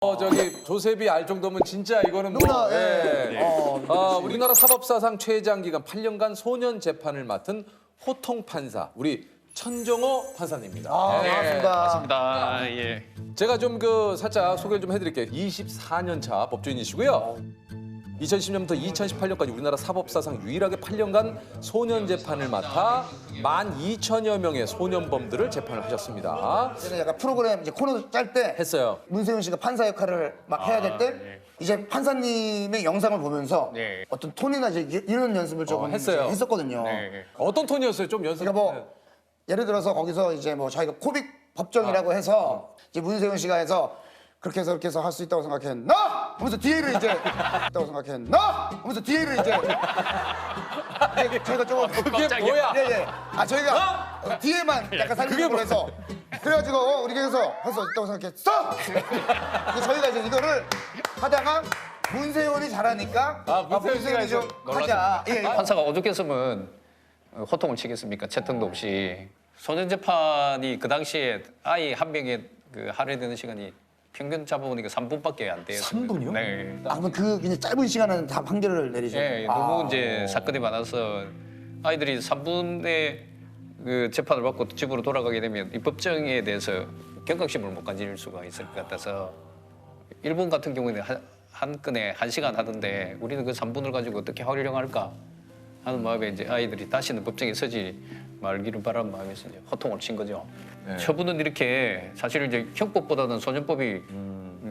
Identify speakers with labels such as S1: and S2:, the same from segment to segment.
S1: 저기 조셉이 알 정도면 진짜 이거는 뭐
S2: 누구나,
S1: 예.
S2: 예.
S1: 우리나라 사법사상 최장 기간 8년간 소년 재판을 맡은 호통 판사 우리 천정호 판사님입니다. 예.
S2: 반갑습니다.
S3: 맞습니다. 예.
S1: 제가 좀 그 살짝 소개를 좀 해드릴게요. 24년 차 법조인이시고요. 2010년부터 2018년까지 우리나라 사법사상 유일하게 8년간 소년 재판을 맡아 12,000여 명의 소년범들을 재판을 하셨습니다.
S2: 저는 약간 프로그램 이제 코너 짤 때
S1: 했어요.
S2: 문세윤 씨가 판사 역할을 막 해야 될 때
S3: 네.
S2: 이제 판사님의 영상을 보면서
S3: 네.
S2: 어떤 톤이나 이제 이런 연습을 조금
S1: 했어요.
S2: 이제 했었거든요.
S3: 네.
S1: 어떤 톤이었어요? 좀 연습.
S2: 그러니까 뭐 예를 들어서 거기서 이제 뭐 자기가 코빅 법정이라고 해서 이제 문세윤 씨가 해서 그렇게 해서 할 수 있다고 생각했나? 하면서 뒤에를 이제 있다고 생각했나? 하면서 뒤에를 이제 저희가 조금
S1: 그게 뭐야?
S2: 예예. 아 저희가 뒤에만 약간 살리려고 해서 그래가지고 우리 그래서 할수 있다고 생각했어. 그래서 저희가 이제 이거를 하다가 문세윤이 잘하니까
S1: 문세윤 씨가
S2: 좀
S1: 이제
S2: 하자. 예.
S3: 판사가 오죽했으면 호통을 치겠습니까? 채통도 없이. 소년 재판이 그 당시에 아이 한 명에 그 할애되는 시간이 평균 잡아보니까 3분밖에 안 돼요.
S1: 3분이요?
S3: 네.
S2: 아 그럼 그 그냥 짧은 시간은 다 판결을 내리죠.
S3: 예, 너무 이제 사건이 많아서 아이들이 3분의 그 재판을 받고 집으로 돌아가게 되면 이 법정에 대해서 경각심을 못 가질 수가 있을 것 같아서 일본 같은 경우에는 한 건에 1시간 하던데 우리는 그 3분을 가지고 어떻게 활용할까 하는 마음에 이제 아이들이 다시는 법정에 서지 말기를 바라는 마음에서 이제 호통을 친 거죠.
S1: 네.
S3: 처분은 이렇게 사실 이제 형법보다는 소년법이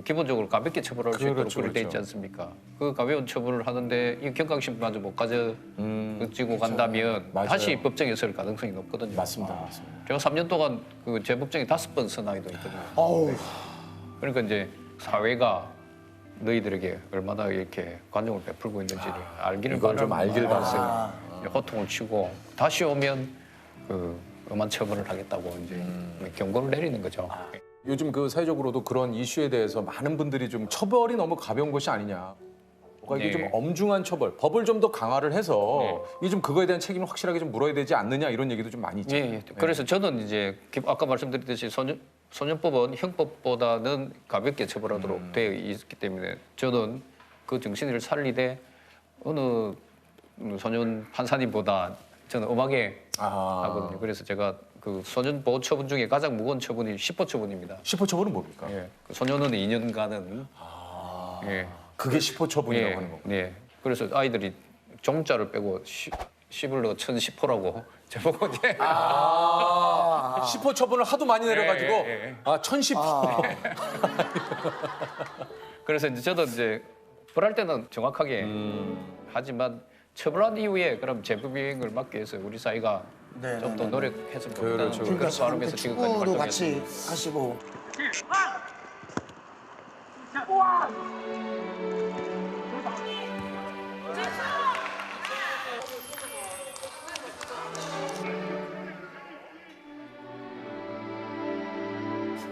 S3: 기본적으로 가볍게 처벌할 수 있도록
S1: 그렇죠,
S3: 그렇게 돼
S1: 그렇죠.
S3: 있지 않습니까? 그 가벼운 처벌을 하는데 이 경각심마저 못 가지고 간다면
S1: 맞아요.
S3: 다시 법정에 설 가능성이 높거든요.
S1: 맞습니다. 맞습니다.
S3: 제가 3년 동안 그 재법정에 5번 선 아이도 있거든요.
S2: 어우.
S3: 그러니까 이제 사회가 너희들에게 얼마나 이렇게 관용을 베풀고 있는지를 알기를
S1: 이걸 좀
S3: 바라는
S1: 알기를
S3: 마음에서
S1: 바라요.
S3: 이제 호통을 치고 다시 오면 그 엄한 처벌을 하겠다고 이제 경고를 내리는 거죠.
S1: 요즘 그 사회적으로도 그런 이슈에 대해서 많은 분들이 좀 처벌이 너무 가벼운 것이 아니냐. 뭔가 이게
S3: 네.
S1: 좀 엄중한 처벌, 법을 좀 더 강화를 해서
S3: 네.
S1: 이게 좀 그거에 대한 책임을 확실하게 좀 물어야 되지 않느냐 이런 얘기도 좀 많이 있잖아요.
S3: 예, 그래서 저는 이제 아까 말씀드렸듯이 소년법은 형법보다는 가볍게 처벌하도록 되어 있기 때문에 저는 그 정신을 살리되 어느 소년 판사님보다 저는 엄하게 하거든요. 그래서 제가 그 소년 보호 처분 중에 가장 무거운 처분이 10호 처분입니다.
S1: 10호 처벌은 뭡니까?
S3: 예, 그 소년은 2년간은 예,
S1: 그게 10호 처분이라고
S3: 예,
S1: 하는 거.
S3: 네. 그래서 아이들이 종자를 빼고 10을 넣어 1010호라고 저보고 이제
S1: 10호 처분을 하도 많이 내려가지고
S3: 예.
S1: 1010호.
S3: 그래서 이제 저도 이제 벌할 때는 정확하게 하지만 처벌한 이후에 그럼 재부비행을 막기 위해서 우리 사회가
S2: 네,
S3: 좀 더 노력했으면 좋겠다는
S1: 그렇죠.
S3: 그런
S2: 그러니까
S3: 바람에서 지금까지
S2: 축구도
S3: 활동했습니다.
S2: 같이 하시고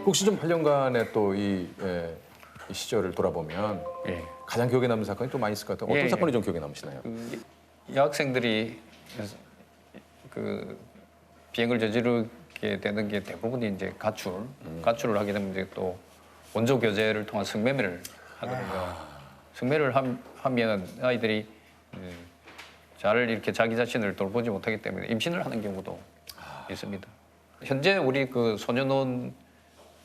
S1: 혹시 좀 8년간의 또 이 시절을 돌아보면
S3: 예.
S1: 가장 기억에 남는 사건이 또 많이 있을 것 같아요. 어떤
S3: 예,
S1: 사건이 좀 기억에 남으시나요?
S3: 그 여학생들이 그 비행을 저지르게 되는 게 대부분이 이제 가출을 하게 되면 이제 또 원조 교제를 통한 성매매를 하거든요. 성매를 하면 아이들이 잘 이렇게 자기 자신을 돌보지 못하기 때문에 임신을 하는 경우도 있습니다. 현재 우리 그 소년원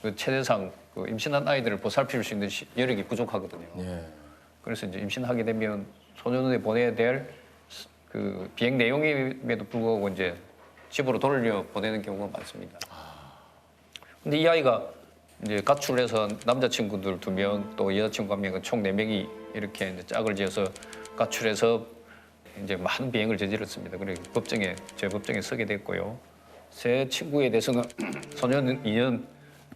S3: 그 최대상 그 임신한 아이들을 보살필 수 있는 여력이 부족하거든요.
S1: 예.
S3: 그래서 이제 임신하게 되면 소년원에 보내야 될 그 비행 내용임에도 불구하고 이제 집으로 돌려 보내는 경우가 많습니다. 근데 이 아이가 이제 가출해서 남자친구들 2명 또 여자친구 1명은 총 4명이 이렇게 이제 짝을 지어서 가출해서 이제 많은 비행을 저질렀습니다. 그리고 재법정에 서게 됐고요. 제 친구에 대해서는 소년 2년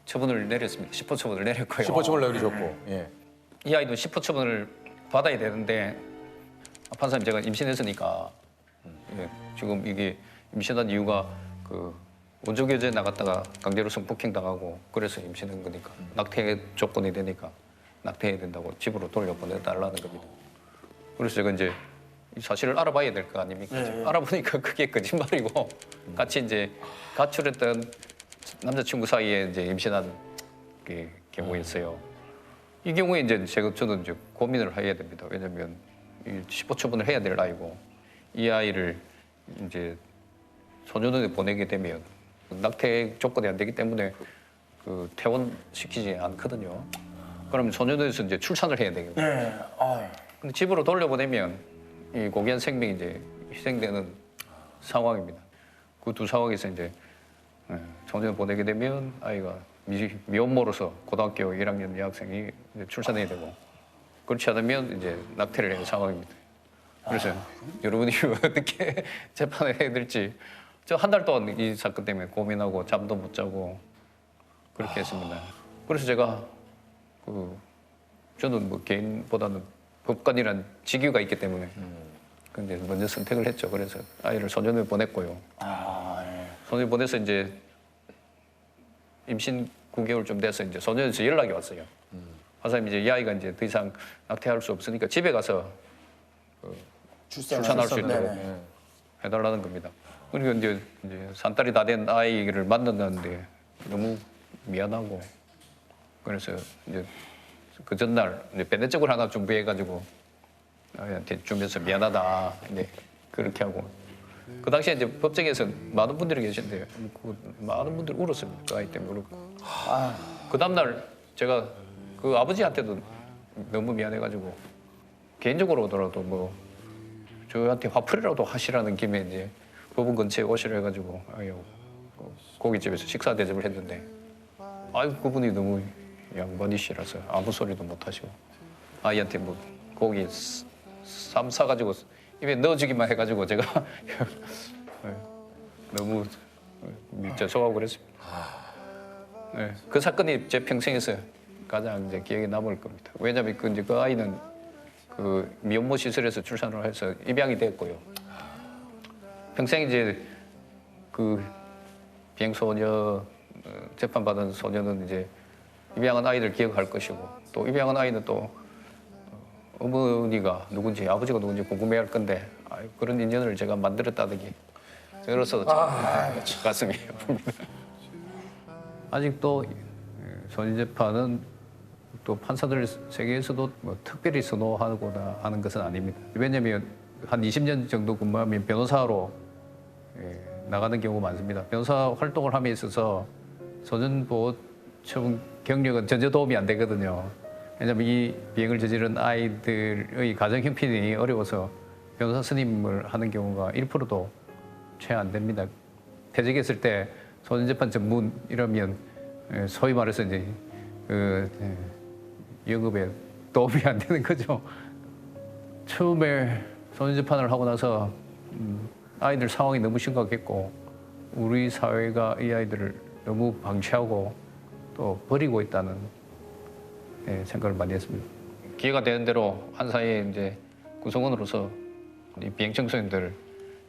S3: 처분을 내렸습니다. 10호 처분을 내렸고요.
S1: 10호 처벌 내리셨고. 예.
S3: 이 아이도 10호 처분을 받아야 되는데 판사님 제가 임신했으니까 예, 지금 이게 임신한 이유가 그 원조교제 나갔다가 강제로 성폭행 당하고 그래서 임신한 거니까 낙태 조건이 되니까 낙태해야 된다고 집으로 돌려보내달라는 겁니다. 그래서 제가 이제 이 사실을 알아봐야 될 거 아닙니까? 알아보니까 그게 거짓말이고 같이 이제 가출했던 남자친구 사이에 이제 임신한 게 경우였어요. 이 경우에 이제 저는 이제 고민을 해야 됩니다. 왜냐하면 15초분을 해야 될 아이고 이 아이를 이제 소년원에 보내게 되면 낙태 조건이 안 되기 때문에 그 퇴원시키지 않거든요. 그럼 소년원에서 이제 출산을 해야 되거든요.
S2: 네. 아,
S3: 근데 집으로 돌려보내면 이 고귀한 생명이 이제 희생되는 상황입니다. 그 두 상황에서 이제 소년을 보내게 되면 아이가 미혼모로서 고등학교 1학년 여학생이 이제 출산해야 되고 그렇지 않으면 이제 낙태를 해야 할 상황입니다. 그래서 여러분이 어떻게 재판을 해야 될지 저 한 달 동안 이 사건 때문에 고민하고 잠도 못 자고 그렇게 했습니다. 그래서 제가 저는 뭐 개인보다는 법관이란 직위가 있기 때문에 근데 먼저 선택을 했죠. 그래서 아이를 소년을 보냈고요. 소년을 보내서 이제 임신 9개월 좀 돼서 이제 소년에서 연락이 왔어요. 화사님 이제 이 아이가 이제 더 이상 낙태할 수 없으니까 집에 가서 출산할 수 있도록
S2: 네네.
S3: 해달라는 겁니다. 그리고 이제 산딸이 다 된 아이를 만났는데 너무 미안하고 그래서 이제 그 전날 이제 배내적을 하나 준비해가지고 아이한테 주면서 미안하다. 네 그렇게 하고 그 당시에 이제 법정에서 많은 분들이 계신데 그 많은 분들이 울었습니다. 그 아이 때문에 울었고 그 다음날 제가 그 아버지한테도 너무 미안해가지고 개인적으로 오더라도 뭐 저한테 화풀이라도 하시라는 김에 이제 법원 근처에 오시려 해가지고 아유 고깃집에서 식사 대접을 했는데 아유 그분이 너무 양반이시라서 아무 소리도 못 하시고 아이한테 뭐 고기 쌈 싸가지고 입에 넣어주기만 해가지고 제가 너무 죄송하고 그랬습니다. 네, 그 사건이 제 평생에서 가장 이제 기억에 남을 겁니다. 왜냐하면 그 아이는 그 미혼모 시설에서 출산을 해서 입양이 됐고요. 평생 이제 그 비행소녀 재판받은 소녀는 이제 입양한 아이들 기억할 것이고 또 입양한 아이는 또 어머니가 누군지 아버지가 누군지 궁금해할 건데 그런 인연을 제가 만들었다는 게 저로서 가슴이 아픕니다. 아직도 소년 재판은 또 판사들 세계에서도 뭐 특별히 선호하거나 하는 것은 아닙니다. 왜냐하면 한 20년 정도 근무하면 변호사로 나가는 경우가 많습니다. 변호사 활동을 함에 있어서 소년보호처분 경력은 전혀 도움이 안 되거든요. 왜냐하면 이 비행을 저지른 아이들의 가정 형편이 어려워서 변호사 선임을 하는 경우가 1%도 채 안 됩니다. 퇴직했을 때 소년재판 전문 이러면 소위 말해서 이제 영업에 도움이 안 되는 거죠. 처음에 소년재판을 하고 나서 아이들 상황이 너무 심각했고 우리 사회가 이 아이들을 너무 방치하고 또 버리고 있다는 생각을 많이 했습니다. 기회가 되는 대로 한사회 이제 구성원으로서 이 비행 청소년들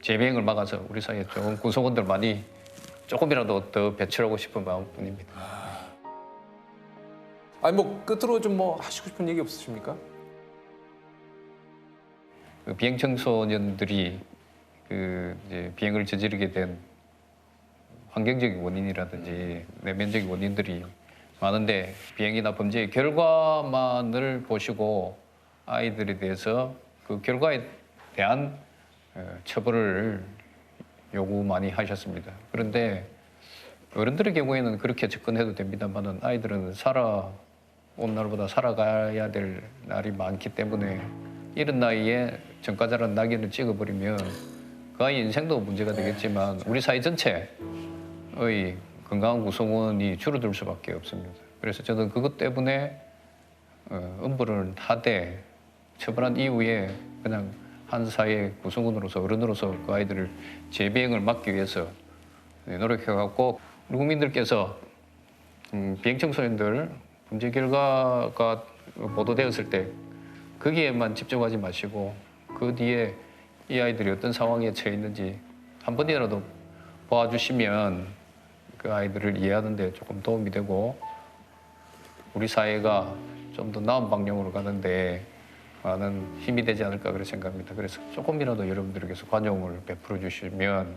S3: 재비행을 막아서 우리 사회에 좋은 구성원들 많이 조금이라도 더 배출하고 싶은 마음뿐입니다.
S1: 아니 뭐 끝으로 좀 뭐 하시고 싶은 얘기 없으십니까?
S3: 그 비행 청소년들이 그 이제 비행을 저지르게 된 환경적인 원인이라든지 내면적인 원인들이 많은데 비행이나 범죄의 결과만을 보시고 아이들에 대해서 그 결과에 대한 처벌을 요구 많이 하셨습니다. 그런데 어른들의 경우에는 그렇게 접근해도 됩니다만은 아이들은 살아온 날보다 살아가야 될 날이 많기 때문에 이른 나이에 전과자라는 낙인을 찍어버리면 그 아이 인생도 문제가 되겠지만 우리 사회 전체의 건강한 구성원이 줄어들 수밖에 없습니다. 그래서 저는 그것 때문에 엄벌을 하되 처벌한 이후에 그냥 한 사회 구성원으로서 어른으로서 그 아이들을 재비행을 막기 위해서 노력해갖고 우리 국민들께서 비행 청소년들 범죄 결과가 보도되었을 때 거기에만 집중하지 마시고 그 뒤에 이 아이들이 어떤 상황에 처해 있는지 한 번이라도 봐주시면 그 아이들을 이해하는 데 조금 도움이 되고 우리 사회가 좀 더 나은 방향으로 가는데 많은 힘이 되지 않을까 그렇게 생각합니다. 그래서 조금이라도 여러분들께서 관용을 베풀어 주시면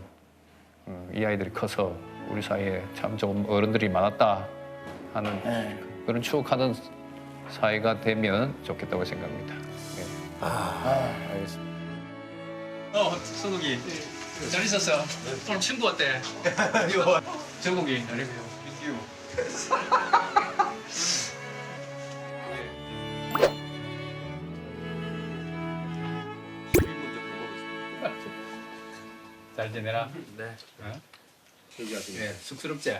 S3: 이 아이들이 커서 우리 사회에 참 좋은 어른들이 많았다 하는 그런 추억하는 사이가 되면 좋겠다고 생각합니다. 네.
S1: 알겠습니다.
S3: 소국이 잘 있었어. 오늘 친구 왔대. 정국이 잘 있어요. 잘 지내라. 네. 네, 쑥스럽지?